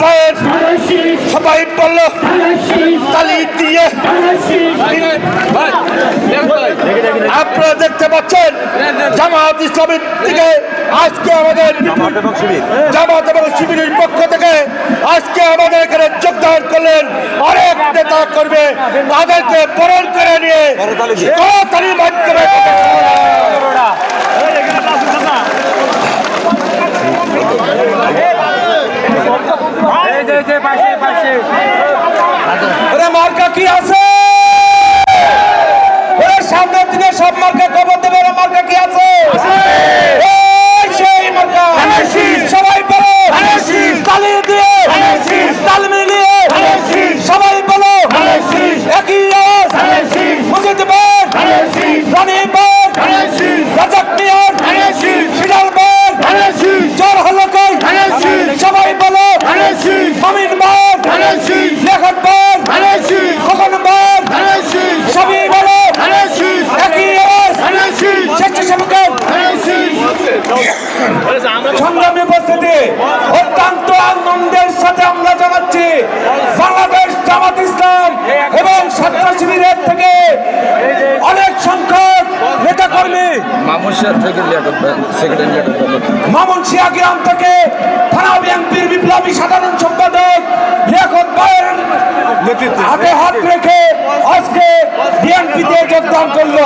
ভাইয়ের সবাই বলল তালি দিয়ে। আপনারা দেখতে পাচ্ছেন জামাত ইসলামের থেকে আজকে আমাদের জামাত এবং শিবিরের পক্ষ থেকে আজকে আমাদের এখানে যোগদান করলেন অনেক নেতা করবে, তাদেরকে বরণ করে নিয়ে করতালির মাধ্যমে মার্কা কি আছে সামনের দিনে সব মার্কা খবর দেবে। মার্কা কি আছে? সেই মার্কা সবাই বলো তালি দিয়ে তাল মিলিয়ে সবাই বলো একই আওয়াজ মুজিববাদ রনিবাদ রাজাক মিয়ার সিরালবাদ জোর হলো কই সবাই বলো মামিনবাদ লেখকবাদ খোকনবাদ সবই বলো একই আওয়াজ স্বেচ্ছাসেবকের সংগ্রামী উপস্থিতি অত্যন্ত আনন্দের সাথে আমরা জানাচ্ছি বাংলাদেশ জামাত ইসলাম এবং ছাত্র শিবিরের থেকে অনেক সংখ্যক নেতা কর্মী মামুনশিয়া গ্রাম থেকে থানা বিএনপির বিপ্লবী সাধারণ সম্পাদক লিয়াকত ভাইয়ের হাতে হাত রেখে আজকে বিএনপিতে যোগদান করলো।